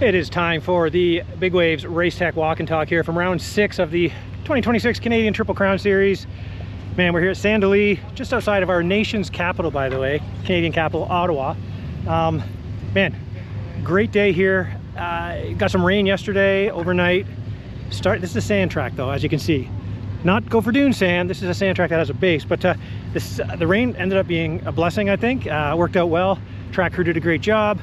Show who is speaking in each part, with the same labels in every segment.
Speaker 1: It is time for the Big Waves Race Tech Walk and Talk here from round 6 of the 2026 Canadian Triple Crown Series. Man, we're here at Saint Denis, just outside of our nation's capital, by the way, Canadian capital, Ottawa. Man, great day here. Got some rain yesterday, overnight. This is a sand track though, as you can see. Not go for dune sand, this is a sand track that has a base, but the rain ended up being a blessing, I think. Worked out well. Track crew did a great job.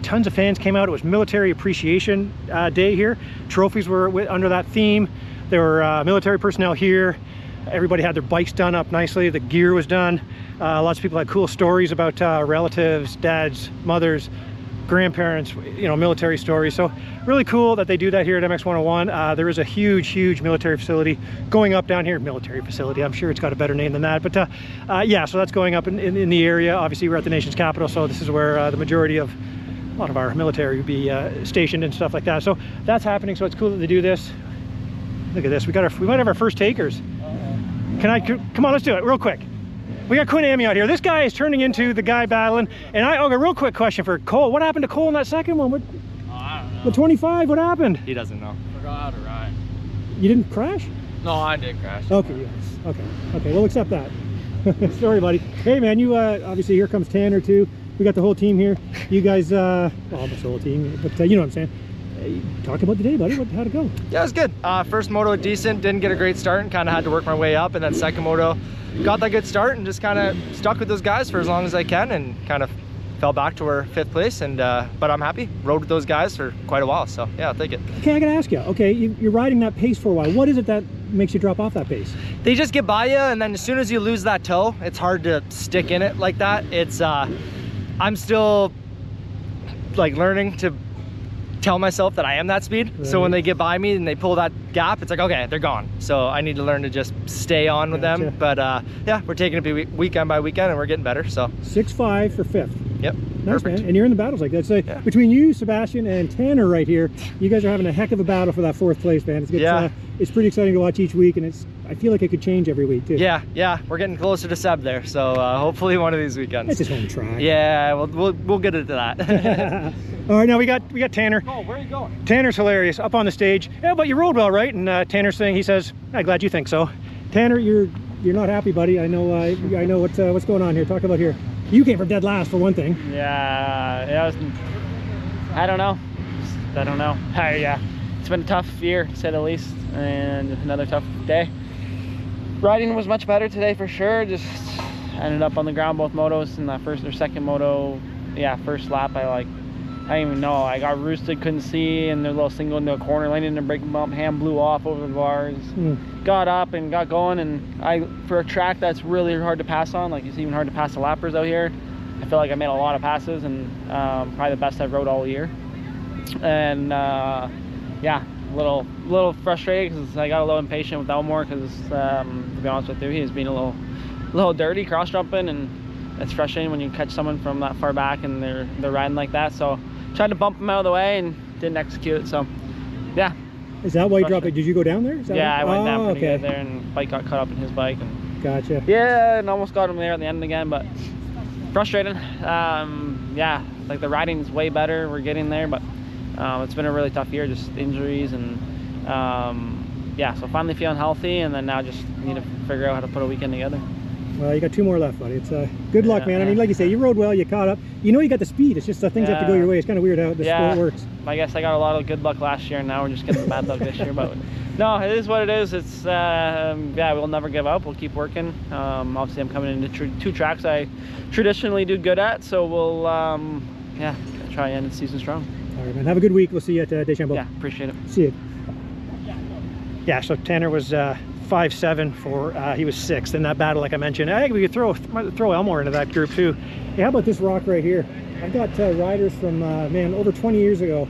Speaker 1: Tons of fans came out. It was Military Appreciation Day here. Trophies were under that theme. There were military personnel here. Everybody had their bikes done up nicely. The gear was done. Lots of people had cool stories about relatives, dads, mothers, grandparents, you know, military stories. So really cool that they do that here at MX 101. There is a huge military facility going up down here. Military facility, I'm sure it's got a better name than that, but yeah, so that's going up in the area. Obviously we're at the nation's capital, so this is where the majority of a lot of our military would be stationed and stuff like that. So that's happening, so it's cool that they do this. Look at this, we might have our first takers. Come on, let's do it real quick. We got Quinn Amy out here. This guy is turning into the guy battling. And okay, real quick question for Cole. What happened to Cole in that second one?
Speaker 2: I don't know.
Speaker 1: The 25, what happened?
Speaker 2: He doesn't know. Forgot how to ride.
Speaker 1: You didn't crash?
Speaker 2: No, I did crash.
Speaker 1: Okay, yes. Okay, we'll accept that. Sorry, buddy. Hey, man, you obviously here comes Tanner too. We got the whole team here. You guys, well, almost the whole team, but you know what I'm saying. Talk about the day, buddy. How'd it go?
Speaker 2: Yeah, it was good. First moto decent, didn't get a great start and kind of had to work my way up, and then second moto got that good start and just kind of stuck with those guys for as long as I can and kind of fell back to our 5th place, and but I'm happy. Rode with those guys for quite a while, so yeah, I'll take it.
Speaker 1: Okay, I gotta ask you, okay, you're riding that pace for a while. What is it that makes you drop off that pace?
Speaker 2: They just get by you, and then as soon as you lose that toe, it's hard to stick in it like that. It's I'm still like learning to tell myself that I am that speed. Right. So when they get by me and they pull that gap, it's like, okay, they're gone. So I need to learn to just stay on with them. But yeah, we're taking it weekend by weekend and we're getting better. So
Speaker 1: 6.5 for 5th.
Speaker 2: Yep.
Speaker 1: Nice, perfect. Man. And you're in the battles like that. So yeah. Between you, Sebastian, and Tanner right here, you guys are having a heck of a battle for that 4th place, man. It's pretty exciting to watch each week, and I feel like it could change every week too. Yeah, we're getting closer to Seb there, so hopefully one of these weekends. It's his home track.
Speaker 2: Yeah, we'll get into that.
Speaker 1: All right, now we got Tanner.
Speaker 2: Oh, where are you going?
Speaker 1: Tanner's hilarious up on the stage. Yeah, but you rode well, right? And Tanner's saying, he says, I'm glad you think so. Tanner, you're not happy, buddy. I know what's going on here. Talk about here. You came from dead last for one thing.
Speaker 3: Yeah, I don't know. Yeah, it's been a tough year, to say the least, and another tough day. Riding was much better today for sure. Just ended up on the ground both motos. In that first or second moto, yeah, first lap I didn't even know. I got roosted, couldn't see, and the little single into a corner, landed in a braking bump, hand blew off over the bars. Got up and got going, and for a track that's really hard to pass on, like it's even hard to pass the lappers out here, I feel like I made a lot of passes, and probably the best I've rode all year. And yeah, a little frustrated because I got a little impatient with Elmore because to be honest with you, he was being a little dirty cross jumping, and it's frustrating when you catch someone from that far back and they're riding like that. So tried to bump him out of the way and didn't execute it. So yeah.
Speaker 1: Is that why you dropped it? Did you go down there?
Speaker 3: Yeah, I went down pretty good there, and bike got caught up in his bike. And
Speaker 1: gotcha.
Speaker 3: Yeah, and almost got him there at the end again, but frustrating. Yeah, like the riding's way better. We're getting there, but it's been a really tough year, just injuries and yeah. So finally feeling healthy, and then now just need to figure out how to put a weekend together.
Speaker 1: Well, you got 2 more left, buddy. It's good luck, man. I mean, like you say, you rode well, you caught up. You know you got the speed. It's just things have to go your way. It's kind of weird how the sport works.
Speaker 3: I guess I got a lot of good luck last year, and now we're just getting the bad luck this year. But no, it is what it is. It's yeah, we'll never give up. We'll keep working. Obviously, I'm coming into 2 tracks I traditionally do good at, so we'll yeah, try and end the season strong.
Speaker 1: All right, man. Have a good week. We'll see you at Deschambault.
Speaker 3: Yeah, appreciate it.
Speaker 1: See you. Yeah, so Tanner was 5.7 for he was 6th in that battle, like I mentioned. I think we could throw Elmore into that group too. Hey, how about this rock right here? I've got riders from man, over 20 years ago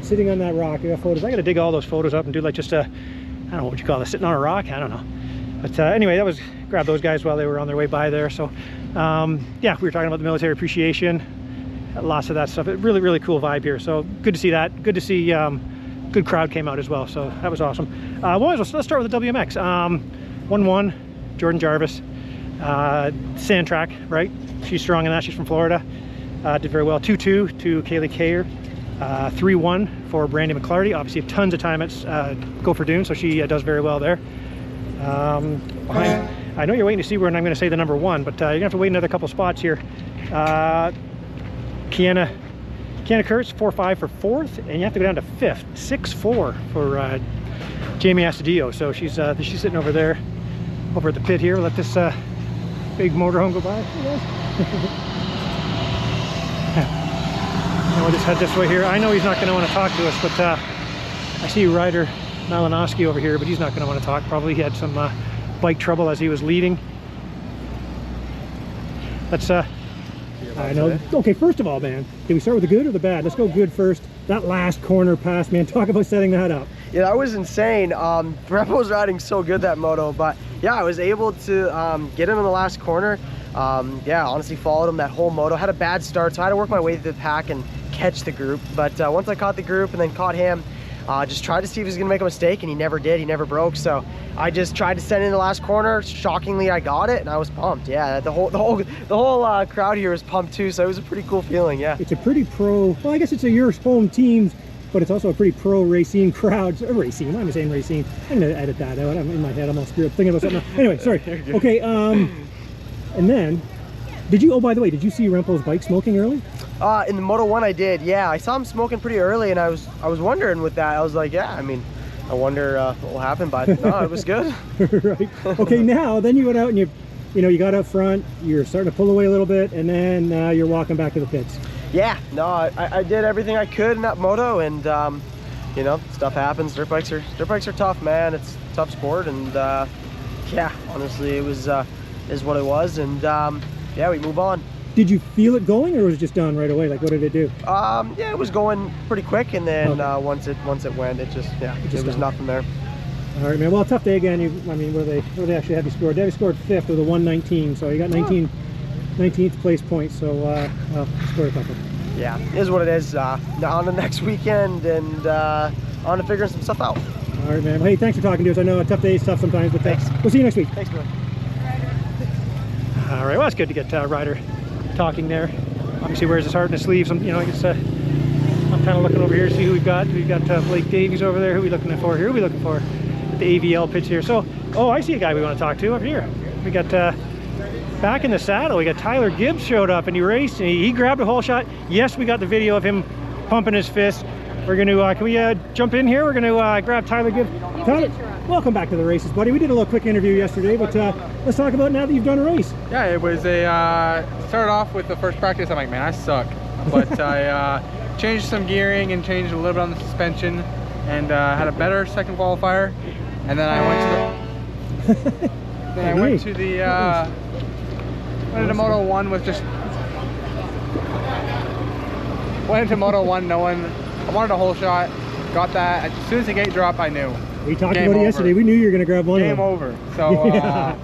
Speaker 1: sitting on that rock. I got photos. I got to dig all those photos up and do like just a, I don't know what you call it, sitting on a rock. I don't know. But anyway, grab those guys while they were on their way by there. So yeah, we were talking about the military appreciation, lots of that stuff. Really cool vibe here. So good to see that. Good to see. Good crowd came out as well, so that was awesome. Let's start with the WMX. 1-1, Jordan Jarvis, sand track, right? She's strong in that. She's from Florida. Did very well. 2-2 to Kaylee Kayer. 3-1 for Brandy McClarty. Obviously tons of time at Gopher Dune, so she does very well there. I know you're waiting to see when I'm going to say the number 1, but you're going to have to wait another couple spots here. Kiana Kurtz, 4-5 for 4th, and you have to go down to 5th, 6-4 for Jamie Astudillo. So she's sitting over there, over at the pit here. We'll let this big motorhome go by. And we'll just head this way here. I know he's not going to want to talk to us, but I see Ryder Malinowski over here, but he's not going to want to talk. Probably he had some bike trouble as he was leading. Let's I know. Okay, first of all, man, did we start with the good or the bad? Let's go good first. That last corner pass, man, talk about setting that up.
Speaker 2: Yeah, that was insane. Brett was riding so good that moto, but yeah, I was able to get him in the last corner. Yeah, honestly followed him that whole moto. Had a bad start, so I had to work my way through the pack and catch the group. But once I caught the group and then caught him, just tried to see if he was gonna make a mistake, and he never did. He never broke. So I just tried to send in the last corner. Shockingly, I got it, and I was pumped. Yeah, the whole crowd here was pumped too. So it was a pretty cool feeling. Yeah,
Speaker 1: it's a pretty pro. Well, I guess it's a your home teams, but it's also a pretty pro racing crowd. Racing. I'm saying racing. I'm gonna edit that out. I'm in my head. I'm all screwed up thinking about something else. Anyway, sorry. Okay. And then, oh, by the way, did you see Rempo's bike smoking early?
Speaker 2: In the Moto 1 I did, yeah. I saw him smoking pretty early, and I was wondering with that. I was like, yeah, I mean, I wonder what will happen, but no, it was good.
Speaker 1: Right. Okay, now, then you went out and you got up front, you're starting to pull away a little bit, and then you're walking back to the pits.
Speaker 2: Yeah, no, I did everything I could in that moto, and you know, stuff happens. Dirt bikes are tough, man. It's a tough sport, and yeah, honestly, it was is what it was, and yeah, we move on.
Speaker 1: Did you feel it going, or was it just done right away? Like, what did it do?
Speaker 2: Yeah, it was going pretty quick, and then once it went, it was nothing there.
Speaker 1: All right, man. Well, tough day again. I mean, where they actually have you scored? They scored 5th with a 119, so you got 19th place points. So well, scored a couple.
Speaker 2: Yeah, it is what it is. On the next weekend, and on to figuring some stuff out.
Speaker 1: All right, man. Well, hey, thanks for talking to us. I know a tough day is tough sometimes, but thanks. We'll see you next week.
Speaker 2: Thanks, man.
Speaker 1: All right, well, it's good to get Ryder talking there. Obviously wears his heart in his sleeves. I'm kind of looking over here to see who we've got. We've got Blake Davies over there. Who are we looking for here? Who are we looking for? The AVL pitch here. So, oh, I see a guy we want to talk to over here. We got back in the saddle. We got Tyler Gibbs showed up, and he raced, and he grabbed a hole shot. Yes, we got the video of him pumping his fist. We're going to, can we jump in here? We're going to grab Tyler Gibbs. Tyler, welcome back to the races, buddy. We did a little quick interview yesterday, but let's talk about now that you've done a race.
Speaker 4: Yeah, it was started off with the first practice. I'm like, man, I suck. But I changed some gearing and changed a little bit on the suspension, and had a better second qualifier. And then I went to the, went into Moto 1 with just, went into Moto 1 knowing I wanted a hole shot, got that. As soon as the gate dropped, I knew.
Speaker 1: We talked about it yesterday. We knew you were going to grab one.
Speaker 4: Game over. So, yeah.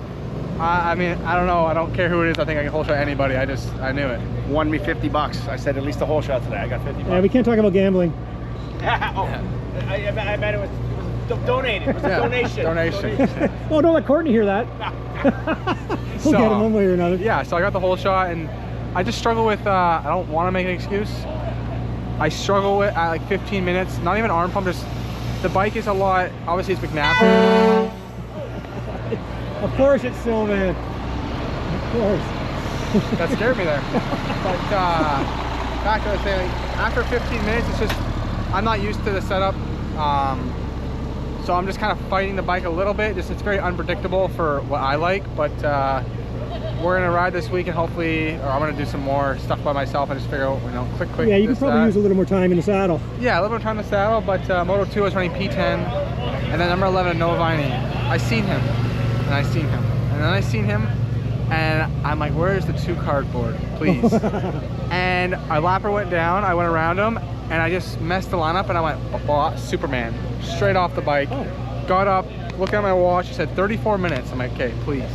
Speaker 4: I mean, I don't know. I don't care who it is. I think I can hole shot anybody. I knew it.
Speaker 5: Won me $50. I said at least a hole shot today. I got $50.
Speaker 1: Yeah, we can't talk about gambling.
Speaker 5: I meant it was donated. It was a donation.
Speaker 4: Donation.
Speaker 1: Oh, don't let Courtney hear that. We'll get him one way or another.
Speaker 4: Yeah, so I got the hole shot, and I just struggle with, I don't want to make an excuse. I struggle with, at like 15 minutes, not even arm pump, just, the bike is a lot, obviously it's McNabb.
Speaker 1: Of course it's Sylvan. Of course.
Speaker 4: That scared me there. But back to what I was saying, after 15 minutes, it's just, I'm not used to the setup. So I'm just kind of fighting the bike a little bit. Just, it's very unpredictable for what I like, but we're gonna ride this week, and hopefully, or I'm gonna do some more stuff by myself and just figure out, quick.
Speaker 1: Yeah, you could probably use a little more time in the saddle.
Speaker 4: Yeah, a little more time in the saddle, but Moto 2 I was running P10, and then number 11, Noah Viney. I seen him, and I seen him, and then I seen him, and I'm like, where's the 2 cardboard, please? And our lapper went down, I went around him, and I just messed the lineup, and I went, oh, Superman, straight off the bike, got up, looked at my watch, it said 34 minutes. I'm like, okay, please.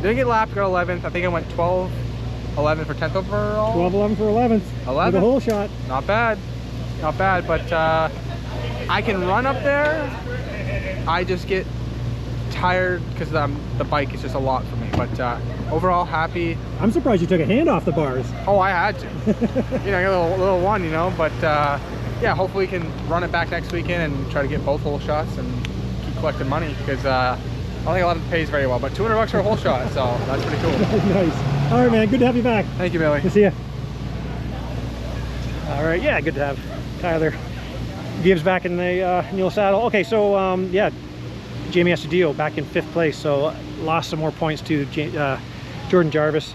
Speaker 4: Didn't get lapped, got 11th. I think I went 12, 11 for 10th overall.
Speaker 1: 12, 11 for 11th.
Speaker 4: 11.
Speaker 1: With a hole shot.
Speaker 4: Not bad, but I can run up there. I just get tired because the bike is just a lot for me, but overall happy.
Speaker 1: I'm surprised you took a hand off the bars.
Speaker 4: Oh, I had to. You know, a little one, you know, but yeah, hopefully we can run it back next weekend and try to get both hole shots and keep collecting money, because I don't think a lot of it pays very well, but $200 for a hole shot, so that's pretty cool.
Speaker 1: Nice. All right, man, good to have you back.
Speaker 4: Thank you, Billy.
Speaker 1: Good to see you. All right, yeah, good to have Tyler Gibbs back in the Neil saddle. Okay, so yeah, Jamie Estudillo back in 5th place, so lost some more points to Jordan Jarvis.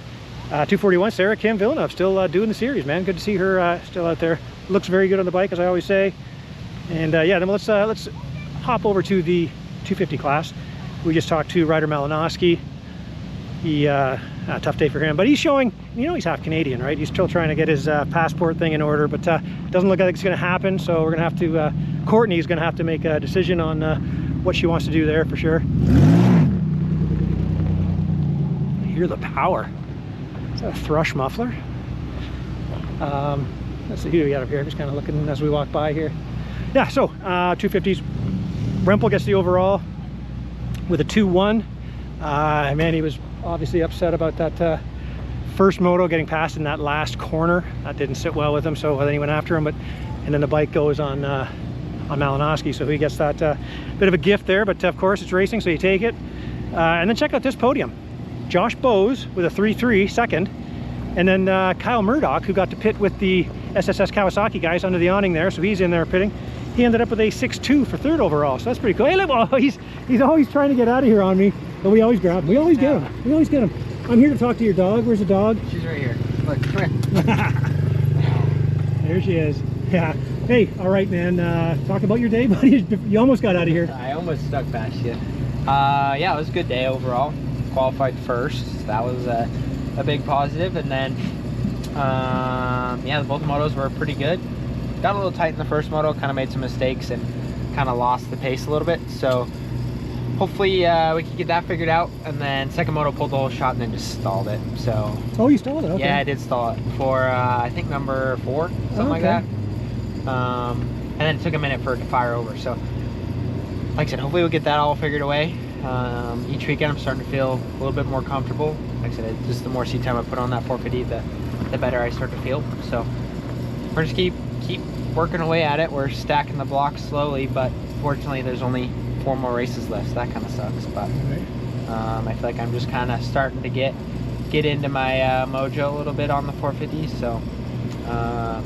Speaker 1: 241, Sarah Kim Villeneuve still doing the series, man. Good to see her still out there. Looks very good on the bike, as I always say. And yeah, then let's hop over to the 250 class. We just talked to Ryder Malinowski. He tough day for him, but he's showing, you know, he's half Canadian, right? He's still trying to get his passport thing in order, but doesn't look like it's going to happen. So we're going to have to, Courtney's going to have to make a decision on what she wants to do there for sure. Hear the power. Is that a thrush muffler? Let's see who we got up here. Just kind of looking as we walk by here. Yeah, so 250s. Rempel gets the overall with a 2-1. Man, he was obviously upset about that first moto getting past in that last corner. That didn't sit well with him, so then he went after him. And then the bike goes on Malinowski, so he gets that bit of a gift there. But of course, it's racing, so you take it. And then check out this podium. Josh Bose with a 3-3 second, and then Kyle Murdoch, who got to pit with the SSS Kawasaki guys under the awning there, so he's in there pitting. He ended up with a 6-2 for 3rd overall, so that's pretty cool. Hey, look, oh, he's always trying to get out of here on me, but we always grab him. We always get him. We always get him. I'm here to talk to your dog. Where's the dog?
Speaker 5: She's right here. Look, come here.
Speaker 1: There she is. Yeah. Hey, all right, man. Talk about your day, buddy. You almost got out of here.
Speaker 6: I almost stuck past you. Yeah, it was a good day overall. Qualified first, that was a big positive. And then yeah, both motos were pretty good. Got a little tight in the first moto, kind of made some mistakes and kind of lost the pace a little bit, so hopefully we can get that figured out. And then second moto pulled the whole shot and then just stalled it. So
Speaker 1: oh, you stalled it? Okay.
Speaker 6: Yeah, I did stall it for I think number 4, something like that. And then it took a minute for it to fire over, so like I said, hopefully we'll get that all figured away. Each weekend I'm starting to feel a little bit more comfortable. Like I said, just the more seat time I put on that 450, the better I start to feel. So we're just keep working away at it. We're stacking the blocks slowly, but fortunately there's only 4 more races left, so that kind of sucks. But I feel like I'm just kind of starting to get into my mojo a little bit on the 450. So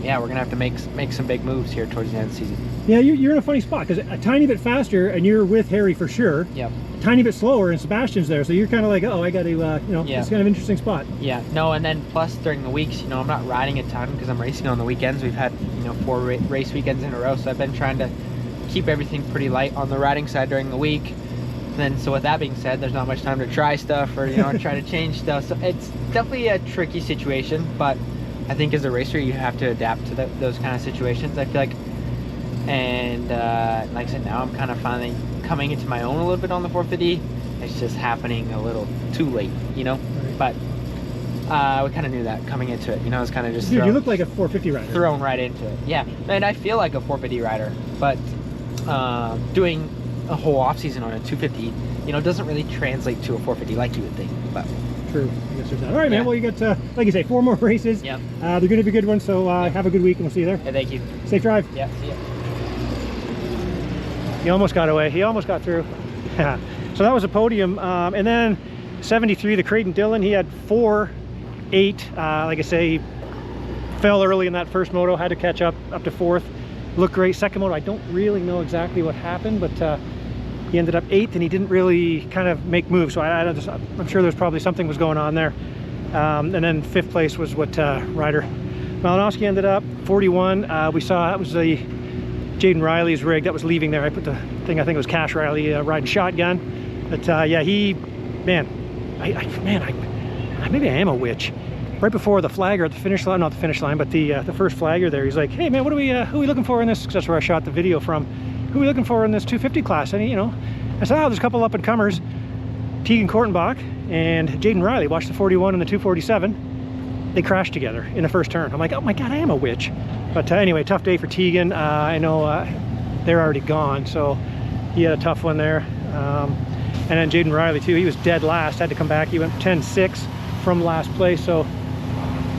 Speaker 6: yeah, we're gonna have to make some big moves here towards the end of the season.
Speaker 1: Yeah, you're in a funny spot, because a tiny bit faster and you're with Harry for sure.
Speaker 6: Yep.
Speaker 1: A tiny bit slower and Sebastian's there, so you're kind of like, oh, I got to, you know,
Speaker 6: yeah.
Speaker 1: It's kind of an interesting spot.
Speaker 6: Yeah, no, and then plus during the weeks, you know, I'm not riding a ton because I'm racing on the weekends. We've had, you know, 4 race weekends in a row, so I've been trying to keep everything pretty light on the riding side during the week. And then, so with that being said, there's not much time to try stuff or, you know, try to change stuff. So it's definitely a tricky situation, but I think as a racer, you have to adapt to those kind of situations, I feel like. And like I said, now I'm kind of finally coming into my own a little bit on the 450. It's just happening a little too late, you know. But we kind of knew that coming into it, you know. It's kind of just
Speaker 1: dude, you look like a 450 rider.
Speaker 6: Thrown right into it, yeah. And I feel like a 450 rider, but doing a whole off season on a 250, you know, doesn't really translate to a 450 like you would think. But
Speaker 1: true. I guess there's that. All right, man. Well, you got like you say, 4 more races.
Speaker 6: Yep.
Speaker 1: They're going to be good ones. So have a good week, and we'll see you there.
Speaker 6: Yeah, thank you.
Speaker 1: Safe drive.
Speaker 6: Yeah. See ya.
Speaker 1: He almost got away. He almost got through. So that was a podium. And then 73, the Creighton Dillon, he had 4-8. Like I say, he fell early in that first moto, had to catch up to 4th. Looked great. Second moto, I don't really know exactly what happened, but he ended up 8th, and he didn't really kind of make moves. So I'm sure there's probably something was going on there. And then 5th place was what Ryder Malinowski ended up, 41. We saw that was the Jaden Riley's rig that was leaving there. I put the thing, I think it was Cash Riley riding shotgun. But yeah, maybe I am a witch. Right before the flagger at the finish line, not the finish line, but the first flagger there, he's like, hey man, who are we looking for in this? 'Cause that's where I shot the video from. Who are we looking for in this 250 class? And you know, I said, oh, there's a couple up and comers, Tegan Kortenbach and Jaden Riley. Watched the 41 and the 247. They crashed together in the first turn. I'm like, oh my God, I am a witch. But anyway, tough day for Tegan. I know they're already gone, so he had a tough one there. And then Jaden Riley too, he was dead last, had to come back. He went 10-6 from last place, so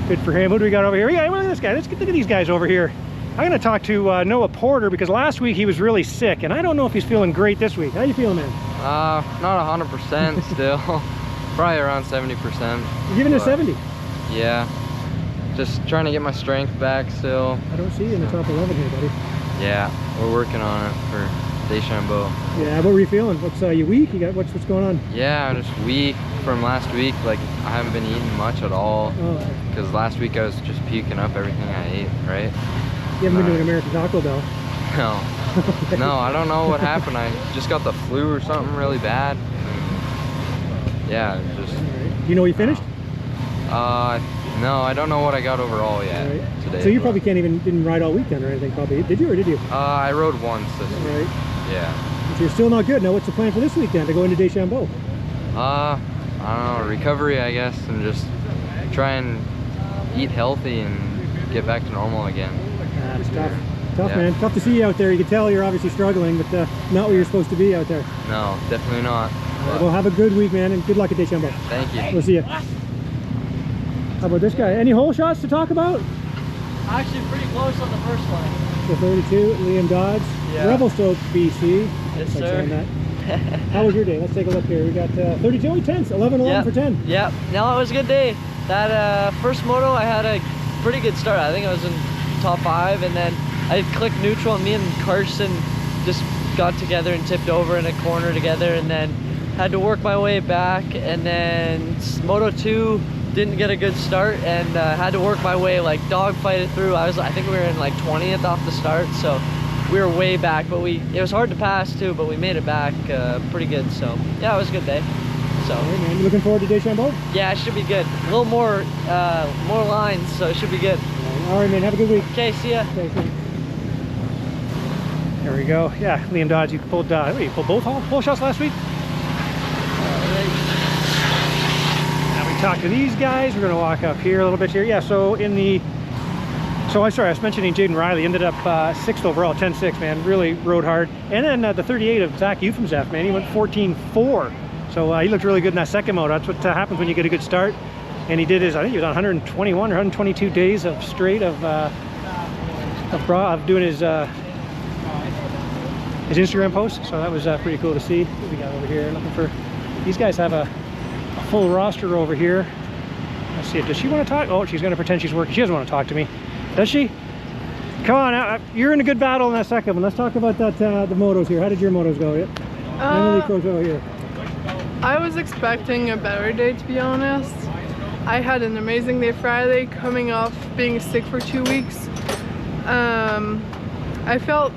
Speaker 1: good for him. Who do we got over here? Yeah, look at this guy. Let's look at these guys over here. I'm gonna talk to Noah Porter, because last week he was really sick, and I don't know if he's feeling great this week. How you feeling, man?
Speaker 7: Not 100% still. Probably around 70%.
Speaker 1: You're giving it a 70?
Speaker 7: Yeah. Just trying to get my strength back still.
Speaker 1: I don't see you in the top 11 here, buddy.
Speaker 7: Yeah, we're working on it for Deschambault.
Speaker 1: Yeah, what were you feeling? What's you weak? You got what's going on?
Speaker 7: Yeah, I'm just weak from last week. Like, I haven't been eating much at all. Because last week I was just puking up everything I ate, right?
Speaker 1: You haven't been doing American Taco Bell?
Speaker 7: No. No, I don't know what happened. I just got the flu or something really bad. Yeah, just...
Speaker 1: Do you know you finished?
Speaker 7: No, I don't know what I got overall yet today.
Speaker 1: So you probably didn't ride all weekend or anything, probably. Did you, or did you?
Speaker 7: I rode once this week.
Speaker 1: Right.
Speaker 7: Yeah.
Speaker 1: So you're still not good. Now what's the plan for this weekend to go into Deschambault?
Speaker 7: I don't know, recovery, I guess, and just try and eat healthy and get back to normal again.
Speaker 1: It's tough. Tough, yeah. Man. Tough to see you out there. You can tell you're obviously struggling, but not where you're supposed to be out there.
Speaker 7: No, definitely not.
Speaker 1: Well, have a good week, man, and good luck at Deschambault.
Speaker 7: Thank you.
Speaker 1: We'll see you. How about this guy? Any hole shots to talk about?
Speaker 8: Actually, pretty close on the first one.
Speaker 1: The 32, Liam Dodds.
Speaker 8: Yeah.
Speaker 1: Revelstoke, BC.
Speaker 8: Yes, sir.
Speaker 1: How was your day? Let's take a look here. We got 32 10s, 11 for 10.
Speaker 8: Yep. No, it was a good day. That first moto, I had a pretty good start. I think I was in top 5, and then I clicked neutral, and me and Carson just got together and tipped over in a corner together, and then had to work my way back, and then Moto 2 didn't get a good start, and had to work my way, like dogfight it through. I think we were in like 20th off the start, so we were way back, but it was hard to pass too, but we made it back pretty good. So yeah, it was a good day. So
Speaker 1: all right, man. You looking forward to Deschambault?
Speaker 8: Yeah, it should be good. A little more lines, so it should be good.
Speaker 1: All right, man. Have a good week.
Speaker 8: Okay, see ya.
Speaker 1: Okay, see ya. There we go. Yeah, Liam Dodds, you pulled you pulled both hole shots last week? Now we talked to these guys. We're gonna walk up here a little bit here. Yeah, so I'm sorry, I was mentioning Jaden Riley ended up 6th overall, 10-6, man. Really rode hard. And then the 38 of Zach Eufemzef, man, he went 14-4. So he looked really good in that second moto. That's what happens when you get a good start. And he did I think he was on 121 or 122 days of straight of doing his Instagram post. So that was pretty cool to see. What we got over here? Looking for, these guys have a full roster over here. Let's see, does she want to talk? Oh, she's gonna pretend she's working. She doesn't want to talk to me. Does she? Come on, you're in a good battle in that second one. Let's talk about that, the motos here. How did your motos go? Emily Crozo here.
Speaker 9: I was expecting a better day, to be honest. I had an amazing day Friday, coming off being sick for 2 weeks. I felt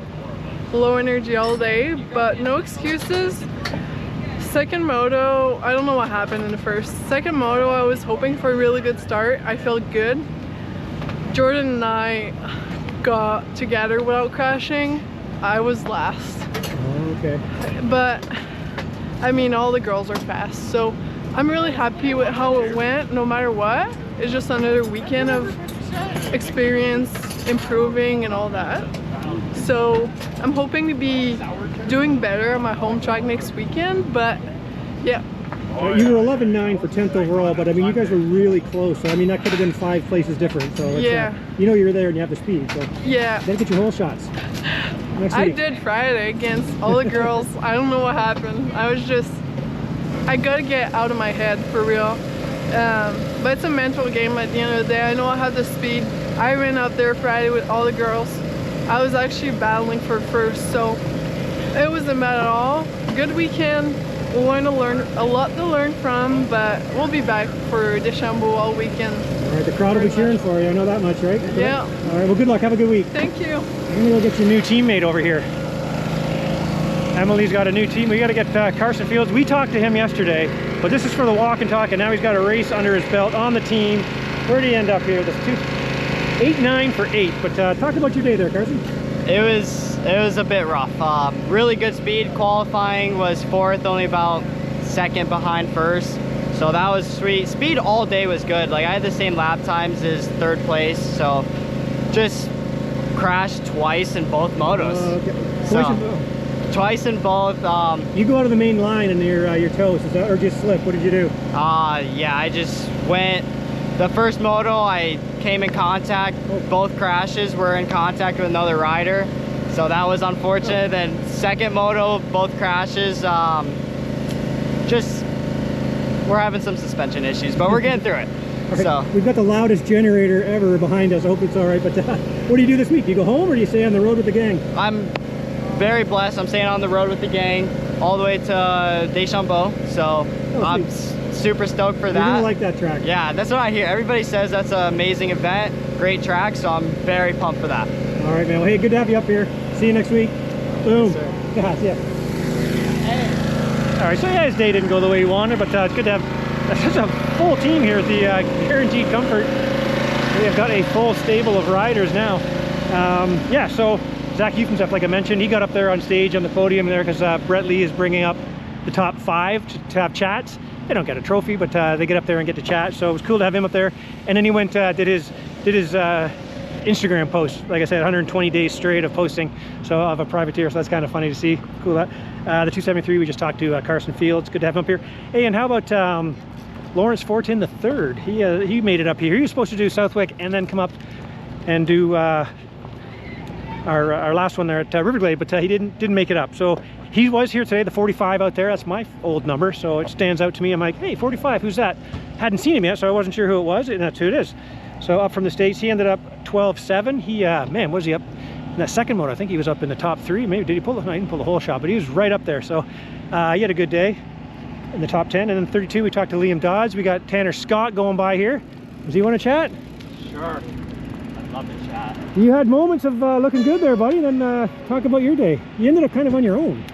Speaker 9: low energy all day, but no excuses. Second moto, I don't know what happened in the first. Second moto, I was hoping for a really good start. I felt good. Jordan and I got together without crashing. I was last.
Speaker 1: Oh, okay.
Speaker 9: But I mean, all the girls are fast, so I'm really happy with how it went, no matter what. It's just another weekend of experience, improving and all that. So I'm hoping to be doing better on my home track next weekend, but yeah.
Speaker 1: You were 11-9 for 10th overall, but I mean, you guys were really close. So I mean, that could have been 5 places different. So it's,
Speaker 9: yeah,
Speaker 1: you know you're there and you have the speed. So
Speaker 9: yeah,
Speaker 1: gotta get your whole shots. Next
Speaker 9: I
Speaker 1: week.
Speaker 9: did Friday against all the girls. I don't know what happened. I gotta get out of my head for real. But it's a mental game at the end of the day. I know I have the speed. I ran up there Friday with all the girls. I was actually battling for first, so it wasn't bad at all. Good weekend. We're going to learn a lot to learn from, but we'll be back for Deschambault all weekend.
Speaker 1: All right, the crowd will be cheering for you. I know that much, right?
Speaker 9: Yeah.
Speaker 1: All right, well, good luck. Have a good week.
Speaker 9: Thank you.
Speaker 1: Let me go get your new teammate over here. Emily's got a new team. We got to get Carson Fields. We talked to him yesterday, but this is for the walk and talk, and now he's got a race under his belt on the team. Where did he end up here? That's 8-9 for 8. But talk about your day there, Carson.
Speaker 10: It was a bit rough. Really good speed. Qualifying was 4th, only about 2nd behind 1st. So that was sweet. Speed all day was good. Like I had the same lap times as 3rd place. So just crashed twice in both motos.
Speaker 1: Okay.
Speaker 10: So twice in both.
Speaker 1: You go out of the main line and your toes, is that, or just slip? What did you do?
Speaker 10: Yeah, I just went. The first moto, I came in contact. Both crashes were in contact with another rider, so that was unfortunate. Then second moto, both crashes. Just we're having some suspension issues, but we're getting through it.
Speaker 1: Right.
Speaker 10: So
Speaker 1: we've got the loudest generator ever behind us. I hope it's all right. But what do you do this week? Do you go home or do you stay on the road with the gang?
Speaker 10: I'm very blessed. I'm staying on the road with the gang all the way to Deschambault. So I'm super stoked for that.
Speaker 1: You're gonna like that track.
Speaker 10: Yeah, that's what I hear. Everybody says that's an amazing event, great track. So I'm very pumped for that.
Speaker 1: All right, man. Well, hey, good to have you up here. See you next week. Boom.
Speaker 10: Yes,
Speaker 1: yeah. All right, so yeah, his day didn't go the way he wanted, but it's good to have such a full team here at the Guaranteed Comfort. We have got a full stable of riders now. Yeah, so Zach Eufemsef, like I mentioned, he got up there on stage on the podium there because Brett Lee is bringing up the top 5 to have chats. They don't get a trophy, but they get up there and get to chat. So it was cool to have him up there. And then he went did his Instagram post, like I said, 120 days straight of posting, so of a privateer. So that's kind of funny to see. Cool. That the 273, we just talked to Carson Fields. Good to have him up here. Hey, and how about Lawrence Fortin III? He made it up here. He was supposed to do Southwick and then come up and do our last one there at Riverglade, but he didn't make it up. So he was here today. The 45 out there, that's my old number, so it stands out to me. I'm like, hey, 45, who's that? Hadn't seen him yet, so I wasn't sure who it was, and that's who it is. So up from the States, he ended up 12.7. He man, was he up in that second moto? I think he was up in the top 3. Maybe did he pull the? No, he didn't pull the whole shot, but he was right up there. So he had a good day in the top 10. And then 32, we talked to Liam Dodds. We got Tanner Scott going by here. Does he want to chat?
Speaker 3: Sure. I'd love to chat.
Speaker 1: You had moments of looking good there, buddy. Then talk about your day. You ended up kind of on your own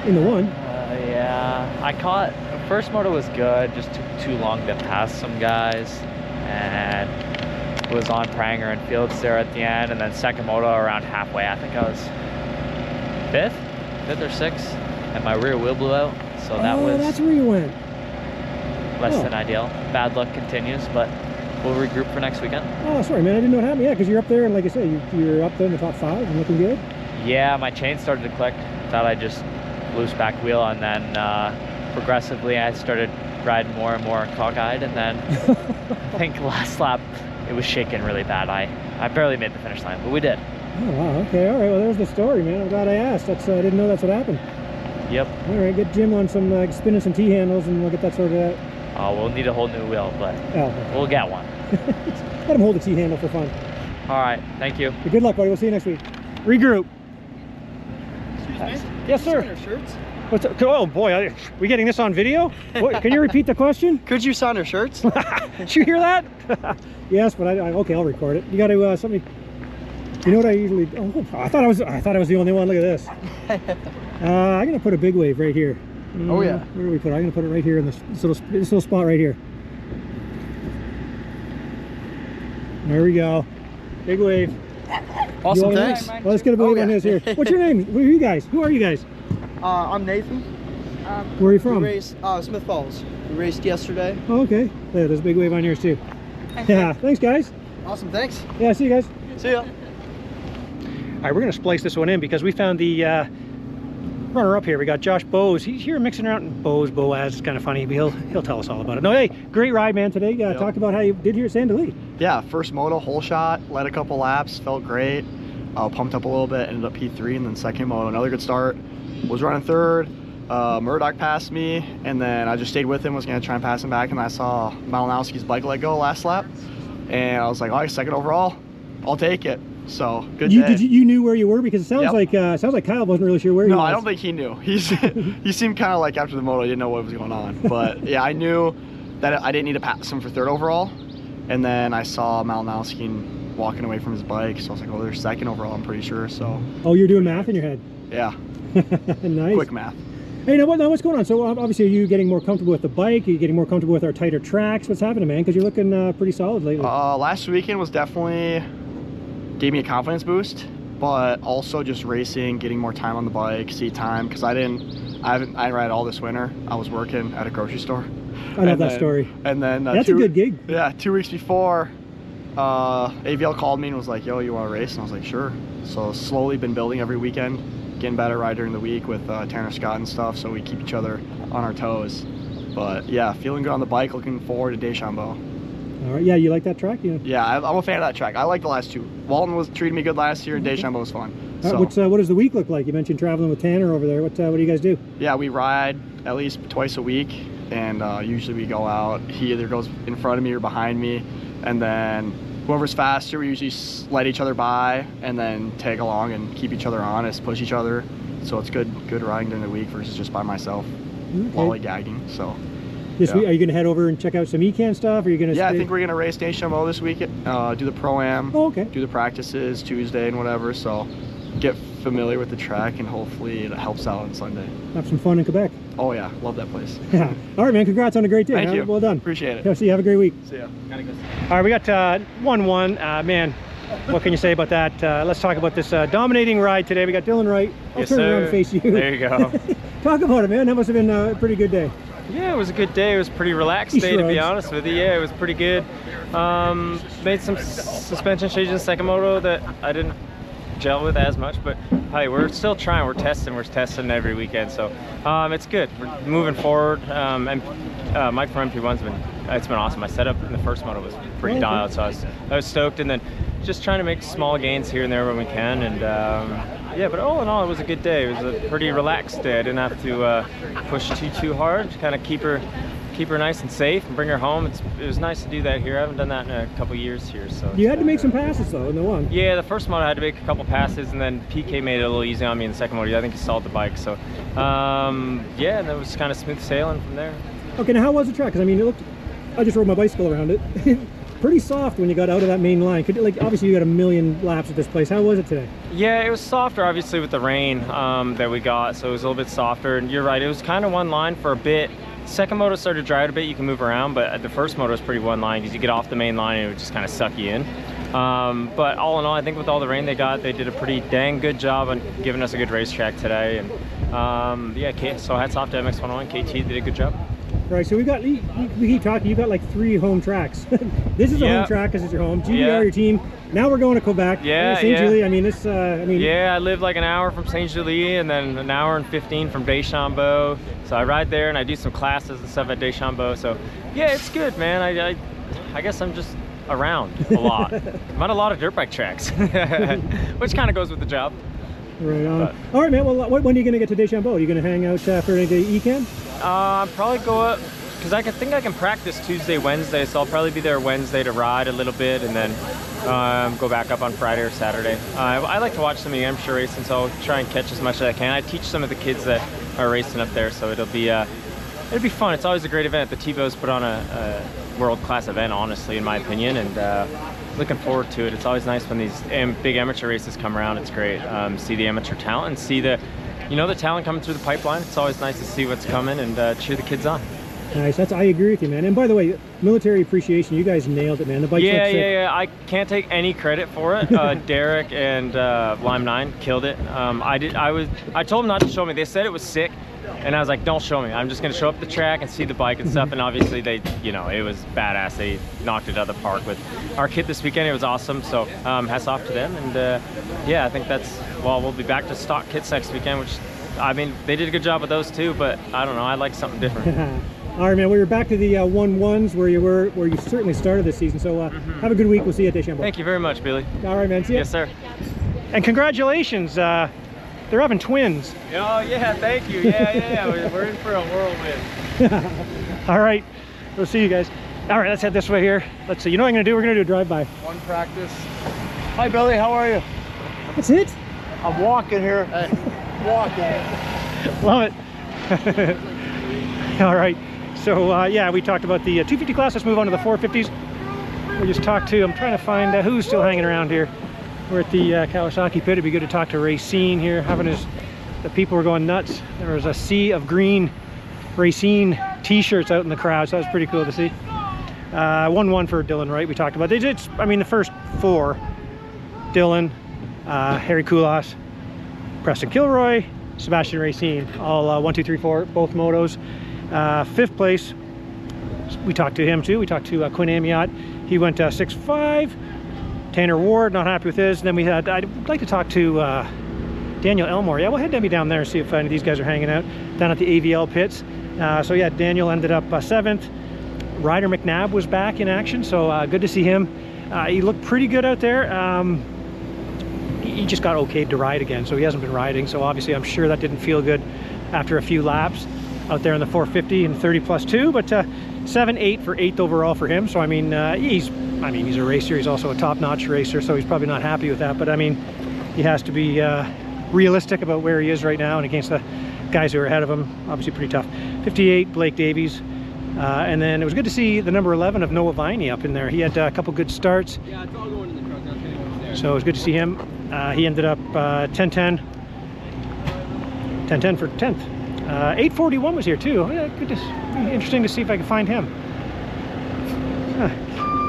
Speaker 1: in the one.
Speaker 11: Yeah, I caught. First moto was good. Just took too long to pass some guys, and was on Pranger and Fields there at the end. And then second moto around halfway, I think I was fifth or 6th, and my rear wheel blew out. So that was.
Speaker 1: That's where you went.
Speaker 11: Less than ideal. Bad luck continues, but we'll regroup for next weekend.
Speaker 1: Oh, sorry, man. I didn't know what happened. Yeah, because you're up there, and like I said, you're up there in the top 5 and looking good.
Speaker 11: Yeah, my chain started to click. Thought I just loose back wheel, and then progressively I started riding more and more cockeyed, and then I think last lap it was shaking really bad. I barely made the finish line, but we did.
Speaker 1: Oh wow, okay, all right, well there's the story, man. I'm glad I asked. That's I didn't know that's what happened.
Speaker 11: Yep.
Speaker 1: All right, get Jim on some spinning some T-handles and we'll get that sorted out.
Speaker 11: Oh, we'll need a whole new wheel, but we'll get one.
Speaker 1: Let him hold the T-handle for fun.
Speaker 11: All right, thank you.
Speaker 1: Good luck, buddy. We'll see you next week. Regroup.
Speaker 5: Excuse me?
Speaker 1: Yes, sir.
Speaker 5: Our shirts?
Speaker 1: What's up? Oh boy, we getting this on video? What, can you repeat the question?
Speaker 10: Could you sign our shirts?
Speaker 1: Did you hear that? Yes, but okay, I'll record it. You got to somebody. You know what I usually? Oh, I thought I was the only one. Look at this. I'm gonna put a big wave right here.
Speaker 4: Oh yeah.
Speaker 1: Where do we put it? I'm gonna put it right here in this little spot right here. There we go. Big wave.
Speaker 4: Awesome, thanks.
Speaker 1: Well, let's get a wave on this here. What's your name? Who are you guys? Who are you guys?
Speaker 12: I'm Nathan.
Speaker 1: Where are you from?
Speaker 12: We raced Smith Falls. We raced yesterday.
Speaker 1: Oh, okay. Yeah, there's a big wave on yours too. Yeah, thanks guys.
Speaker 12: Awesome, thanks.
Speaker 1: Yeah, see you guys.
Speaker 12: See ya.
Speaker 1: All right, we're gonna splice this one in because we found the runner-up here. We got Josh Bowes. He's here mixing around. Boaz. It's kind of funny. He'll tell us all about it. No, hey, great ride, man, today. Talk about how you did here at Sand Del.
Speaker 13: Yeah, first moto, whole shot, led a couple laps, felt great. Pumped up a little bit, ended up P3, and then second moto, another good start. Was running third. Murdoch passed me, and then I just stayed with him, was gonna try and pass him back, and I saw Malinowski's bike let go last lap. And I was like, all right, second overall, I'll take it. So good day.
Speaker 1: You knew where you were, because it sounds like Kyle wasn't really sure where he was.
Speaker 13: No, I don't think he knew. He seemed kind of like after the moto, he didn't know what was going on. But yeah, I knew that I didn't need to pass him for third overall. And then I saw Malinowski walking away from his bike, so I was like, oh, there's second overall, I'm pretty sure. So.
Speaker 1: Oh, you're doing math in your head.
Speaker 13: Yeah.
Speaker 1: Nice.
Speaker 13: Quick math.
Speaker 1: Hey, now what's going on? So obviously, are you getting more comfortable with the bike? Are you getting more comfortable with our tighter tracks? What's happening, man? Because you're looking pretty solid lately.
Speaker 13: Last weekend was definitely gave me a confidence boost, but also just racing, getting more time on the bike, seat time, because I didn't ride all this winter. I was working at a grocery store.
Speaker 1: I love that story.
Speaker 13: And then
Speaker 1: that's a good gig.
Speaker 13: Yeah, 2 weeks before AVL called me and was like, yo, you want to race? And I was like, sure. So slowly been building every weekend, getting better ride during the week with Tanner Scott and stuff, so we keep each other on our toes. But yeah, feeling good on the bike, looking forward to Deschambault.
Speaker 1: All right, yeah, you like that track?
Speaker 13: Yeah, I'm a fan of that track. I like the last two. Walton was treating me good last year, and Deschambault was fun. So,
Speaker 1: what does the week look like? You mentioned traveling with Tanner over there. What do you guys do?
Speaker 13: Yeah, we ride at least twice a week, and usually we go out. He either goes in front of me or behind me, and then whoever's faster, we usually let each other by, and then tag along and keep each other honest, push each other. So it's good riding during the week versus just by myself, lollygagging. So.
Speaker 1: This week, are you going to head over and check out some ECAN stuff? Or are you going to?
Speaker 13: Yeah, I think we're going to race Deschambault this week. Do the Pro-Am.
Speaker 1: Oh, okay.
Speaker 13: Do the practices Tuesday and whatever. So get familiar with the track, and hopefully it helps out on Sunday.
Speaker 1: Have some fun in Quebec.
Speaker 13: Oh yeah, love that place.
Speaker 1: Yeah. All right, man. Congrats on a great day.
Speaker 13: Thank you.
Speaker 1: Well done.
Speaker 13: Appreciate it.
Speaker 1: Yeah, see you. Have a great week.
Speaker 13: See ya.
Speaker 1: All right, we got 1-1. Man, what can you say about that? Let's talk about this dominating ride today. We got Dylan Wright. I'll turn around and face you.
Speaker 14: There you go.
Speaker 1: Talk about it, man. That must have been a pretty good day.
Speaker 14: Yeah, it was a good day. It was a pretty relaxed day, to be honest with you. Yeah, it was pretty good. Made some suspension changes in second moto that I didn't gel with as much, but hey, we're still trying. We're testing every weekend, so it's good. We're moving forward. And Mike from MP1's it's been awesome. My setup in the first moto was pretty dialed, so I was stoked, and then just trying to make small gains here and there when we can, and yeah, but all in all, it was a good day. It was a pretty relaxed day. I didn't have to push too hard. Kind of keep her nice and safe and bring her home. It was nice to do that here. I haven't done that in a couple years here. So
Speaker 1: you had to make some passes though in the one.
Speaker 14: Yeah, the first moto I had to make a couple passes, and then PK made it a little easy on me in the second moto. I think he stalled the bike. So yeah, and it was kind of smooth sailing from there.
Speaker 1: Okay, now how was the track? Because I mean, I just rode my bicycle around it. Pretty soft when you got out of that main line. Obviously you got a million laps at this place. How was it today?
Speaker 14: Yeah, it was softer obviously with the rain that we got, so it was a little bit softer. And you're right, it was kind of one line for a bit. Second moto started to dry out a bit, you can move around, but the first moto was pretty one line because you get off the main line and it would just kind of suck you in. But all in all, I think with all the rain they got, they did a pretty dang good job on giving us a good racetrack today. And yeah, so hats off to MX101, KT, they did a good job.
Speaker 1: Right, so we keep talking, you've got like 3 home tracks. This is a home track because it's your home. GBR, your team. Now we're going to Quebec. St. Julie, I mean, this,
Speaker 14: yeah, I live like an hour from St. Julie and then an hour and 15 from Deschambault. So I ride there and I do some classes and stuff at Deschambault. So yeah, it's good, man. I guess I'm just around a lot. I'm on a lot of dirt bike tracks, which kind of goes with the job.
Speaker 1: Right on. All right, man. Well, when are you going to get to Deschambault? Are you going to hang out for the ECAN?
Speaker 14: Probably go up, because I think I can practice Tuesday, Wednesday, so I'll probably be there Wednesday to ride a little bit, and then go back up on Friday or Saturday. I like to watch some of the amateur racing, so I'll try and catch as much as I can. I teach some of the kids that are racing up there, so it'll be fun. It's always a great event. The TiVo's put on a world-class event, honestly, in my opinion, and looking forward to it. It's always nice when these big amateur races come around. It's great. See the amateur talent and see the talent coming through the pipeline. It's always nice to see what's coming and cheer the kids on.
Speaker 1: Nice. I agree with you, man. And by the way, military appreciation, you guys nailed it, man. The bike looks sick.
Speaker 14: Yeah. I can't take any credit for it. Derek and Lime 9 killed it. I told them not to show me. They said it was sick, and I was like, don't show me. I'm just gonna show up the track and see the bike and stuff. And obviously they, it was badass. They knocked it out of the park with our kit this weekend. It was awesome. So hats off to them. And yeah, I think we'll be back to stock kits next weekend, which, I mean, they did a good job with those too, but I don't know, I like something different.
Speaker 1: All right, man, we were back to the 1-1s where you certainly started this season. So have a good week. We'll see you at Deschambault.
Speaker 14: Thank you very much, Billy.
Speaker 1: All right, man. See you.
Speaker 14: Yes, sir.
Speaker 1: And congratulations. They're having twins.
Speaker 14: Oh, yeah, thank you. Yeah. We're in for a whirlwind.
Speaker 1: All right, we'll see you guys. All right, let's head this way here. Let's see. You know what I'm going to do? We're going to do a drive-by.
Speaker 15: One practice. Hi, Billy. How are you?
Speaker 1: That's it?
Speaker 15: I'm walking here. Walking.
Speaker 1: Love it. All right. So, yeah, we talked about the 250 class. Let's move on to the 450s. We just talked to, I'm trying to find who's still hanging around here. We're at the Kawasaki pit. It'd be good to talk to Racine here. The people were going nuts. There was a sea of green Racine t-shirts out in the crowd, so that was pretty cool to see. 1-1 for Dylan Wright, we talked about. The first 4, Dylan, Harry Koulas, Preston Kilroy, Sebastian Racine, all 1, 2, 3, 4, both motos. 5th place, we talked to him too. We talked to Quinn Amiot. He went 6.5. Tanner Ward, not happy with his. And then we had, I'd like to talk to Daniel Elmore. Yeah, we'll head Demi down there and see if any of these guys are hanging out down at the AVL pits. So yeah, Daniel ended up 7th. Ryder McNabb was back in action, so good to see him. He looked pretty good out there. He just got okayed to ride again, so he hasn't been riding. So obviously I'm sure that didn't feel good after a few laps out there in the 450 and 30+2, but 7-8 for 8th overall for him. So I mean, he's a racer. He's also a top-notch racer, so he's probably not happy with that. But I mean, he has to be realistic about where he is right now and against the guys who are ahead of him. Obviously pretty tough. 58, Blake Davies. And then it was good to see the number 11 of Noah Viney up in there. He had a couple good starts. Yeah, it's all going in the truck. So it was good to see him. He ended up 10-10. 10-10 for 10th. 841 was here too. Yeah, good to, interesting to see if I can find him.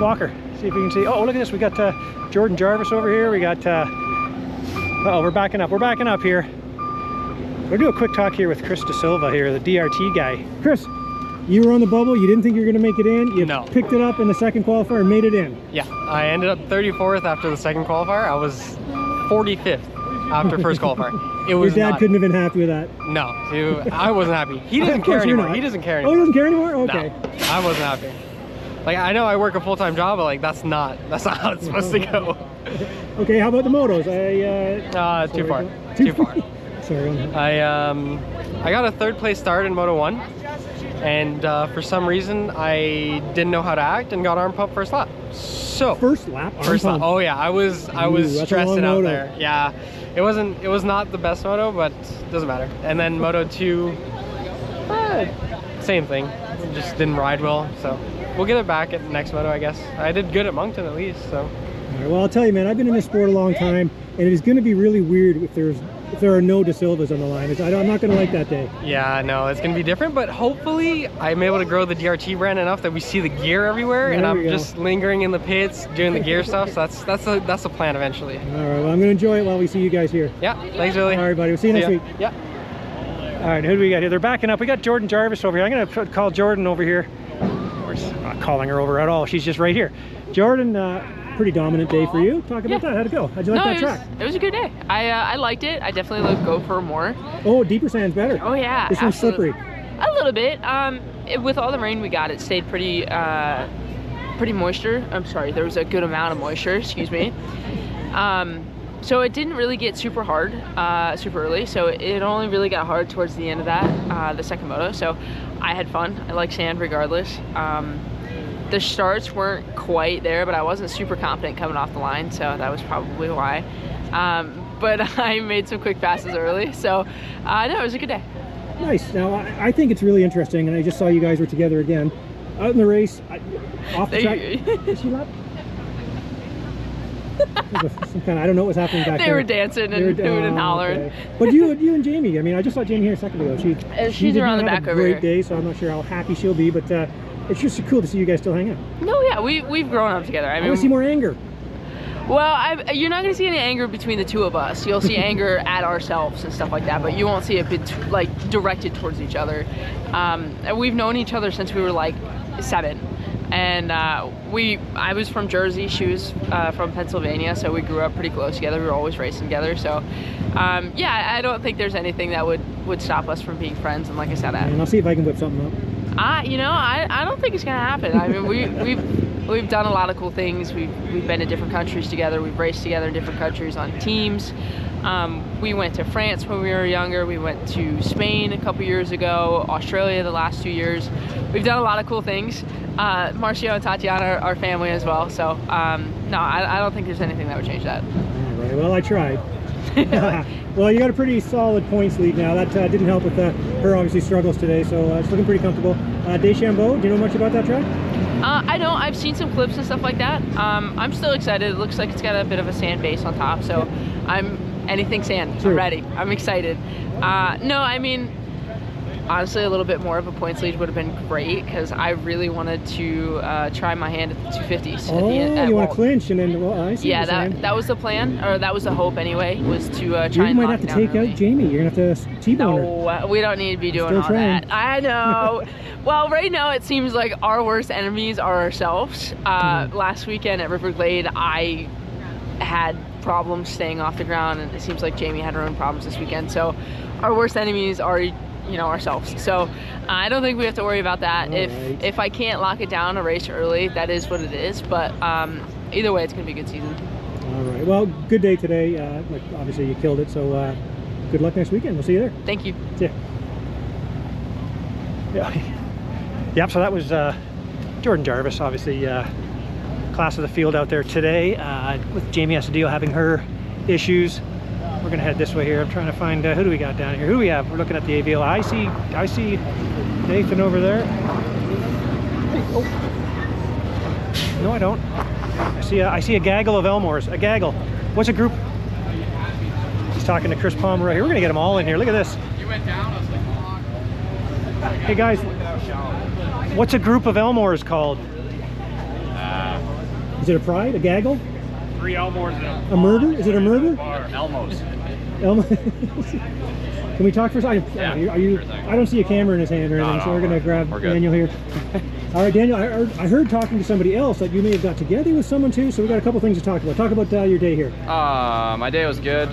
Speaker 1: Walker, see if we can see. Oh, look at this. We got Jordan Jarvis over here. We got, uh-oh, we're backing up. We're backing up here. We'll do a quick talk here with Chris De Silva here, the DRT guy. Chris, you were on the bubble. You didn't think you were going to make it in. You picked it up in the second qualifier and made it in.
Speaker 16: Yeah, I ended up 34th after the second qualifier. I was 45th after first qualifier. It was
Speaker 1: Your dad couldn't have been happy with that.
Speaker 16: No, I wasn't happy. He doesn't care anymore. He doesn't care anymore.
Speaker 1: Oh, he doesn't care anymore? Okay.
Speaker 16: No, I wasn't happy. Like, I know I work a full-time job, but like that's not how it's supposed to go.
Speaker 1: Okay, how about the motos?
Speaker 16: Too far. Too far.
Speaker 1: Sorry.
Speaker 16: I got a 3rd place start in Moto 1, and for some reason I didn't know how to act and got arm pump first lap. So
Speaker 1: first lap.
Speaker 16: First lap. Oh yeah, I was stressing out there. Yeah, it was not the best moto, but it doesn't matter. And then Moto 2, same thing. Just didn't ride well, so we'll get it back at the next moto, I guess. I did good at Moncton at least, so.
Speaker 1: All right, well, I'll tell you, man, I've been in this sport a long time, and it is going to be really weird if there are no De Silvas on the line. I'm not going to like that day.
Speaker 16: Yeah, no, it's going to be different, but hopefully I'm able to grow the DRT brand enough that we see the gear everywhere, and I'm just lingering in the pits doing the gear stuff. So that's the plan eventually.
Speaker 1: All right, well, I'm going to enjoy it while we see you guys here.
Speaker 16: Yeah, thanks, Billy.
Speaker 1: All right, buddy. We'll see you next week.
Speaker 16: Yeah.
Speaker 1: All right, who do we got here? They're backing up. We got Jordan Jarvis over here. I'm going to call Jordan over here. We're not calling her over at all. She's just right here. Jordan, pretty dominant day for you. Talk about that. How'd it go? How'd you like that track?
Speaker 17: It was a good day. I liked it. I definitely would go for more.
Speaker 1: Oh, deeper sand's better.
Speaker 17: Oh yeah,
Speaker 1: this one's slippery.
Speaker 17: A little bit. With all the rain we got, it stayed pretty moisture. I'm sorry, there was a good amount of moisture. Excuse me. So it didn't really get super hard, super early. So it only really got hard towards the end of that, the second moto. So I had fun. I like sand regardless. The starts weren't quite there, but I wasn't super confident coming off the line, so that was probably why. But I made some quick passes early, so no, it was a good day.
Speaker 1: Nice. Now, I think it's really interesting, and I just saw you guys were together again. Out in the race, off the track. Is she lap? Some kind of, I don't know what was happening back there.
Speaker 17: They were dancing and hooting and hollering.
Speaker 1: Okay. But you and Jamie, I mean, I just saw Jamie here a second ago.
Speaker 17: She's around the back over here.
Speaker 1: Great day, so I'm not sure how happy she'll be, but it's just cool to see you guys still hang out.
Speaker 17: No, yeah, we've grown up together. I
Speaker 1: want to see more anger.
Speaker 17: Well, you're not going to see any anger between the two of us. You'll see anger at ourselves and stuff like that, but you won't see it like directed towards each other. We've known each other since we were like 7. And I was from Jersey, she was from Pennsylvania, so we grew up pretty close together. We were always racing together, so yeah, I don't think there's anything that would stop us from being friends. And like I said,
Speaker 1: and I'll see if I can whip something up.
Speaker 17: I don't think it's gonna happen. I mean, we've done a lot of cool things. We've been to different countries together. We've raced together in different countries on teams. We went to France when we were younger. We went to Spain a couple years ago, Australia the last 2 years. We've done a lot of cool things. Marcio and Tatiana are family as well. So no, I don't think there's anything that would change that.
Speaker 1: All right, well, I tried. Well, you got a pretty solid points lead now. That didn't help with her obviously struggles today, so it's looking pretty comfortable. Deschambault, do you know much about that track?
Speaker 17: I don't. I've seen some clips and stuff like that. I'm still excited. It looks like it's got a bit of a sand base on top, so I'm anything sand. Sure. I'm ready. I'm excited. No, I mean, honestly, a little bit more of a points lead would have been great because I really wanted to try my hand at the 250s.
Speaker 1: Oh, at the end, you want to clinch and then, well, I see.
Speaker 17: Yeah, that was the plan, or that was the hope anyway, was to try and
Speaker 1: You might have to take out Jamie. You're going to have to T-bone her.
Speaker 17: No, we don't need to be doing all that. I know. Well, right now it seems like our worst enemies are ourselves. Last weekend at River Glade, I had problems staying off the ground, and it seems like Jamie had her own problems this weekend. So our worst enemies are, you know, ourselves. So I don't think we have to worry about that. If I can't lock it down a race early, that is what it is. But either way, it's gonna be a good season.
Speaker 1: All right. Well, good day today. Like obviously you killed it. So good luck next weekend. We'll see you there.
Speaker 17: Thank you.
Speaker 1: See ya. Yeah. Yep. So that was Jordan Jarvis, obviously class of the field out there today. With Jamie has to deal having her issues. We're gonna head this way here. I'm trying to find who do we got down here. Who do we have? We're looking at the AVL. I see Nathan over there. Hey, oh. No, I don't. I see a gaggle of Elmores. A gaggle. What's a group? He's talking to Chris Palmer right here. We're gonna get them all in here. Look at this.
Speaker 18: You went down. I was like, fuck.
Speaker 1: Hey guys, what's a group of Elmores called? Is it a pride? A gaggle?
Speaker 18: 3 Elmores and
Speaker 1: a murder? Is it a murder?
Speaker 18: Elmos.
Speaker 1: Can we talk for a second?
Speaker 18: Yeah,
Speaker 1: are you? I don't see a camera in his hand or anything, so we're gonna grab Daniel here. All right, Daniel. I heard talking to somebody else that you may have got together with someone too. So we got a couple things to talk about. Talk about your day here.
Speaker 19: My day was good.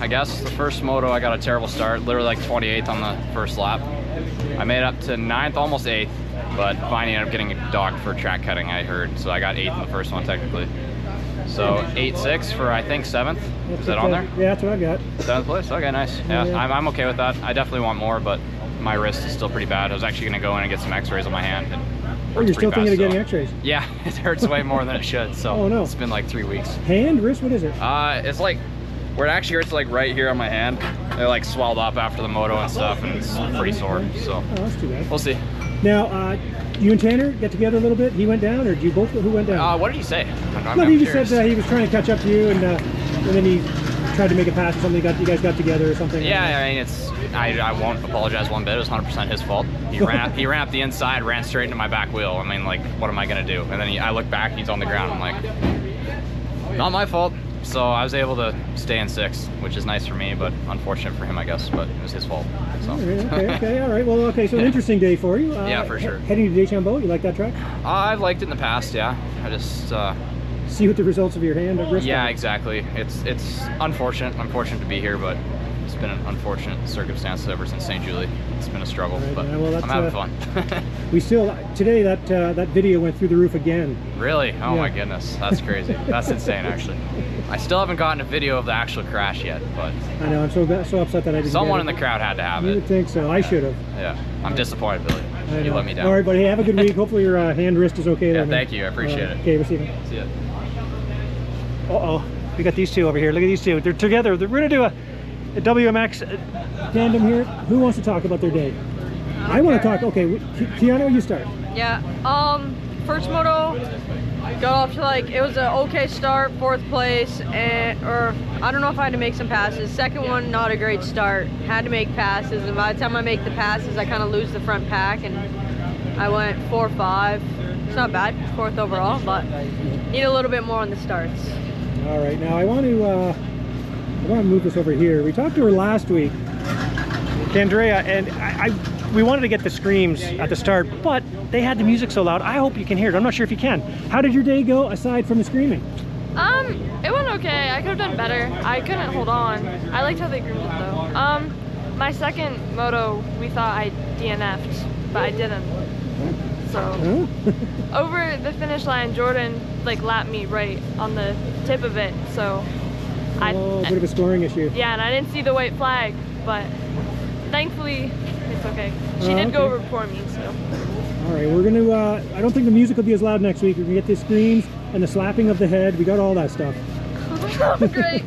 Speaker 19: I guess the first moto I got a terrible start, literally like 28th on the first lap. I made it up to 9th, almost 8th, but finally ended up getting docked for track cutting, I heard. So I got 8th in the first one technically. So 8-6 for I think 7th. Is that on there?
Speaker 1: Yeah, that's what I got.
Speaker 19: 7th place. Okay, nice. Yeah, I'm okay with that. I definitely want more, but my wrist is still pretty bad. I was actually gonna go in and get some X-rays on my hand.
Speaker 1: Oh, you're still thinking of getting X-rays?
Speaker 19: Yeah, it hurts way more than it should. So
Speaker 1: oh, no.
Speaker 19: It's been like 3 weeks.
Speaker 1: Hand, wrist, what is it?
Speaker 19: It's like where it actually hurts, like right here on my hand. They're like swelled up after the moto and stuff, and it's pretty sore. So
Speaker 1: oh, that's too bad.
Speaker 19: We'll see.
Speaker 1: Now, you and Tanner get together a little bit. He went down, or did you both? Who went down?
Speaker 19: What did he say?
Speaker 1: No, he just said he was trying to catch up to you, and then he tried to make a pass or something. You guys got together or something.
Speaker 19: Yeah, I mean, I won't apologize one bit. It was 100% his fault. He ran up the inside, ran straight into my back wheel. I mean, like, what am I gonna do? And then I look back, and he's on the ground. I'm like, not my fault. So I was able to stay in 6th, which is nice for me, but unfortunate for him, I guess. But it was his fault. So.
Speaker 1: Okay, all right. Well, okay. So an interesting day for you.
Speaker 19: Yeah, for sure.
Speaker 1: Heading to Deschambault, you like that track?
Speaker 19: I've liked it in the past. Yeah, I just
Speaker 1: see what the results of your hand.
Speaker 19: Yeah, exactly. It's unfortunate. I'm fortunate to be here, but it's been an unfortunate circumstance ever since St. Julie. It's been a struggle, right, but I'm having fun.
Speaker 1: We still today that video went through the roof again.
Speaker 19: Really? Oh my goodness, that's crazy. That's insane, actually. I still haven't gotten a video of the actual crash yet, but
Speaker 1: I know I'm so upset that I didn't.
Speaker 19: Someone in the crowd had to have it.
Speaker 1: You would think so. I should have.
Speaker 19: Yeah, I'm disappointed, Billy. You let me down.
Speaker 1: All right, buddy. Have a good week. Hopefully your hand wrist is okay.
Speaker 19: Yeah, thank you. I appreciate it.
Speaker 1: Okay, we'll see you.
Speaker 19: See ya.
Speaker 1: Uh-oh, we got these two over here. Look at these two. They're together. We're gonna do a WMX tandem here. Who wants to talk about their day? I want to talk. Okay, Kiana, you start.
Speaker 20: Yeah. First moto got off to it was an okay start, 4th place, or I don't know if I had to make some passes. Second one, not a great start. Had to make passes, and by the time I make the passes, I kind of lose the front pack, and I went 4-5. It's not bad, 4th overall, but need a little bit more on the starts.
Speaker 1: All right, now I want to move this over here. We talked to her last week, Andrea, and we wanted to get the screams at the start, but they had the music so loud. I hope you can hear it. I'm not sure if you can. How did your day go aside from the screaming?
Speaker 21: It went okay. I could have done better. I couldn't hold on. I liked how they groomed it though. My second moto, we thought I DNF'd, but I didn't. So over the finish line, Jordan lapped me right on the tip of it. So
Speaker 1: a bit of a scoring issue.
Speaker 21: Yeah, and I didn't see the white flag, but thankfully it's okay. She did go over before me, so.
Speaker 1: All right, we're gonna. I don't think the music will be as loud next week. We're gonna get the screams and the slapping of the head. We got all that stuff.
Speaker 21: Great.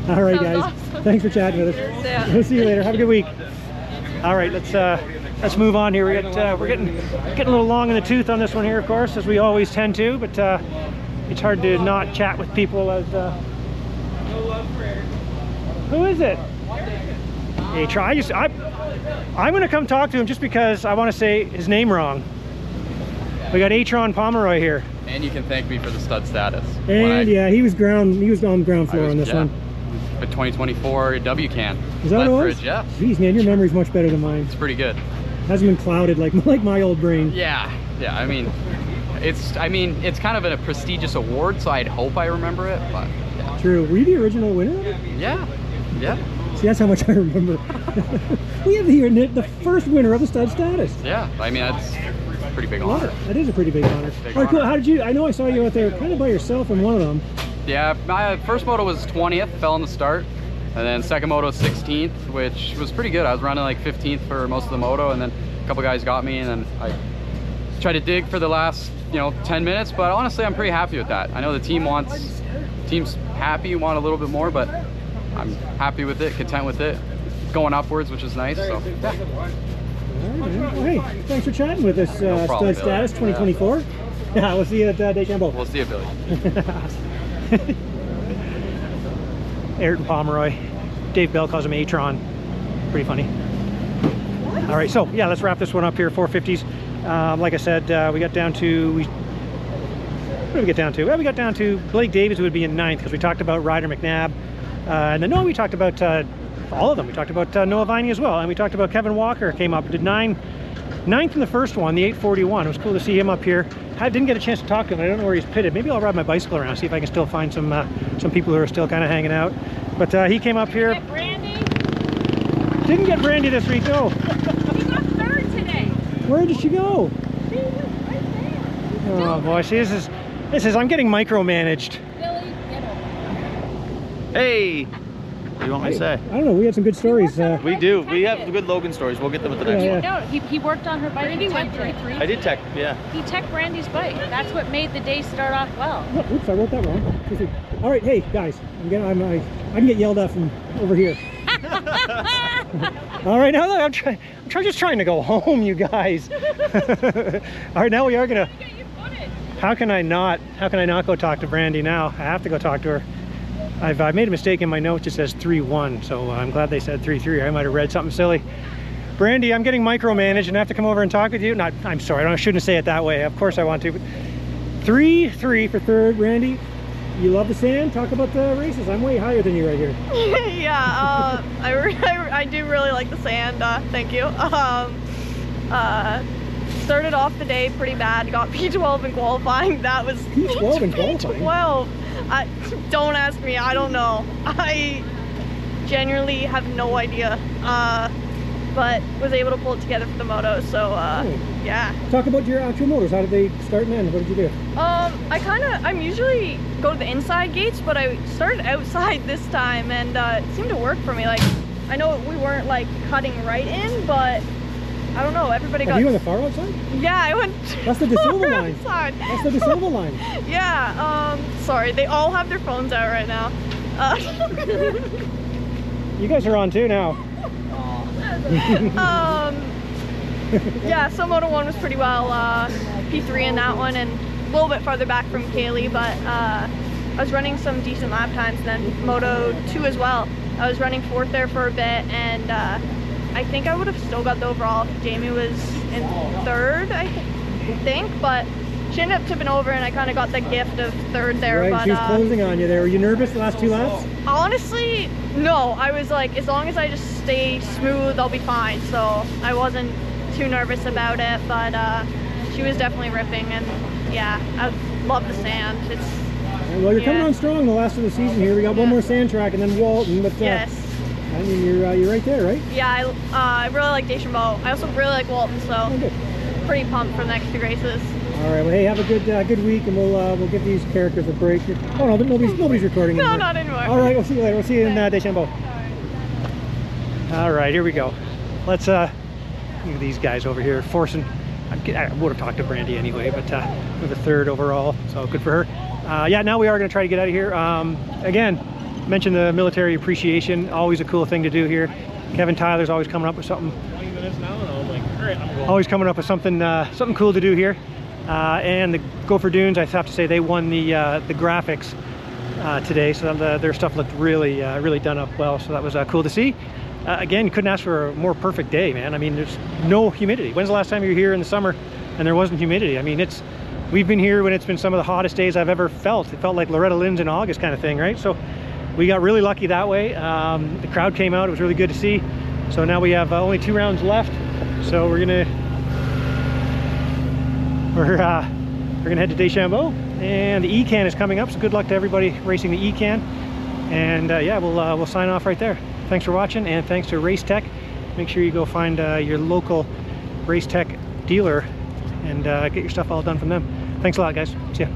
Speaker 1: All right, guys. Awesome. Thanks for chatting with us.
Speaker 21: Yeah.
Speaker 1: We'll see you later. Have a good week. All right, let's move on here. We're getting a little long in the tooth on this one here, of course, as we always tend to. But it's hard to not chat with people as. Who is it? Hey, I'm going to come talk to him just because I want to say his name wrong. We got Atron Pomeroy here.
Speaker 22: And you can thank me for the stud status.
Speaker 1: And yeah, he was on ground floor on this one.
Speaker 22: A 2024 W-Can.
Speaker 1: Is that what it was?
Speaker 22: Yeah.
Speaker 1: Jeez, man, your memory's much better than mine.
Speaker 22: It's pretty good.
Speaker 1: Hasn't been clouded like my old brain.
Speaker 22: Yeah. I mean, it's kind of a prestigious award, so I'd hope I remember it. But yeah.
Speaker 1: True. Were you the original winner of it?
Speaker 22: Yeah.
Speaker 1: See, that's how much I remember. We have the first winner of the stud status.
Speaker 22: Yeah. I mean, that's a pretty big honor.
Speaker 1: That is a pretty big honor.
Speaker 22: Big
Speaker 1: All right, cool.
Speaker 22: honor.
Speaker 1: How did you? I know I saw you out there kind of by yourself in one of them.
Speaker 22: Yeah, my first moto was 20th, fell in the start. And then second moto 16th, which was pretty good. I was running like 15th for most of the moto, and then a couple guys got me, and then I tried to dig for the last 10 minutes, but honestly I'm pretty happy with that. I know the team's happy, want a little bit more, but I'm happy with it, content with it, going upwards, which is nice. So yeah.
Speaker 1: Well, hey, thanks for chatting with us,
Speaker 22: No problem,
Speaker 1: Stud Status 2024. Yeah, we'll see you at Deschambault.
Speaker 22: We'll see you, Billy.
Speaker 1: Ayrton Pomeroy. Dave Bell calls him A-Tron. Pretty funny. All right, so yeah, let's wrap this one up here. 450s. Like I said, we got down to what did we get down to? Well, we got down to Blake Davis, who would be in 9th, because we talked about Ryder McNabb, and then we talked about all of them. We talked about Noah Viney as well, and we talked about Kevin Walker. Came up, did 9th in the first one, the 841. It was cool to see him up here. I didn't get a chance to talk to him. I don't know where he's pitted. Maybe I'll ride my bicycle around, see if I can still find some people who are still kind of hanging out. But he came up here. Didn't get Brandy this week, no.
Speaker 21: She got 3rd today.
Speaker 1: Where did she go?
Speaker 21: She was right there.
Speaker 1: Oh boy, see, this is I'm getting micromanaged.
Speaker 21: Billy, get over.
Speaker 2: Hey, what do you want me to say?
Speaker 1: I don't know, we had some good stories.
Speaker 2: We do. We have good Logan stories. We'll get them at the next one.
Speaker 21: No, he worked on her bike. He went 3-3.
Speaker 2: I did tech, yeah.
Speaker 21: He teched Brandy's bike. That's what made the day start off well.
Speaker 1: Oh, oops, I wrote that wrong. All right, hey guys, I can get yelled at from over here. All right, now I'm just trying to go home, you guys. All right, now we are gonna. How can I not go talk to Brandy now? I have to go talk to her. I've made a mistake in my notes. It says 3-1, so I'm glad they said 3-3. I might have read something silly. Brandy, I'm getting micromanaged and I have to come over and talk with you. I'm sorry, I shouldn't say it that way. Of course I want to. But 3-3 for 3rd, Brandy. You love the sand? Talk about the races. I'm way higher than you right here.
Speaker 6: Yeah, I do really like the sand. Thank you. Started off the day pretty bad. Got P12 in qualifying. That was
Speaker 1: P12 in qualifying.
Speaker 6: P12. Don't ask me. I don't know. I genuinely have no idea. But was able to pull it together for the moto. So yeah.
Speaker 1: Talk about your actual motors. How did they start and end? What did you do?
Speaker 6: I'm usually go to the inside gates, but I started outside this time, and it seemed to work for me. Like, I know we weren't like cutting right in, but I don't know. Everybody got.
Speaker 1: You on the far outside?
Speaker 6: Yeah, I went.
Speaker 1: That's the De Silva line.
Speaker 6: Outside.
Speaker 1: That's the De Silva line.
Speaker 6: Yeah. Sorry, they all have their phones out right now.
Speaker 1: You guys are on too now.
Speaker 6: Yeah, so Moto 1 was pretty well. P3 in that one, and a little bit farther back from Kaylee, but I was running some decent lap times. Then Moto 2 as well. I was running 4th there for a bit, and I think I would have still got the overall if Jamie was in 3rd, I think, but she ended up tipping over, and I kind of got the gift of 3rd there.
Speaker 1: Right,
Speaker 6: but,
Speaker 1: she was closing on you there. Were you nervous the last 2 laps?
Speaker 6: Honestly, no. I was like, as long as I just stay smooth, I'll be fine. So I wasn't too nervous about it, but she was definitely ripping, and yeah, I love the sand. It's
Speaker 1: well, you're coming on strong the last of the season here. We got one more sand track and then Walton, but
Speaker 6: yes.
Speaker 1: I mean, you're right there, right?
Speaker 6: Yeah, I really like Deschambault. I also really like Walton, so pretty pumped for the next 2 races.
Speaker 1: All right, well, hey, have a good week, and we'll give these characters a break. Oh no, nobody's recording anymore.
Speaker 6: No, not anymore.
Speaker 1: All right, we'll see you later. We'll see you in Deschambault. All right, here we go. Let's these guys over here forcing. I would have talked to Brandy anyway, but with a 3rd overall, so good for her. Yeah, now we are going to try to get out of here. Again, mention the military appreciation. Always a cool thing to do here. Kevin Tyler's always coming up with something.
Speaker 18: 20 minutes now, and I was like, all right, I'm going.
Speaker 1: Always coming up with something cool to do here. And the Gopher Dunes, I have to say, they won the graphics today, so their stuff looked really done up well. So that was cool to see. Again, you couldn't ask for a more perfect day, man. I mean, there's no humidity. When's the last time you were here in the summer and there wasn't humidity? I mean, we've been here when it's been some of the hottest days I've ever felt. It felt like Loretta Lynn's in August kind of thing, right? So we got really lucky that way. The crowd came out. It was really good to see. So now we have only 2 rounds left. So we're gonna head to Deschambault, and the E-Can is coming up. So good luck to everybody racing the E-Can. And yeah, we'll sign off right there. Thanks for watching, and thanks to Race Tech. Make sure you go find your local Race Tech dealer and get your stuff all done from them. Thanks a lot, guys. See ya.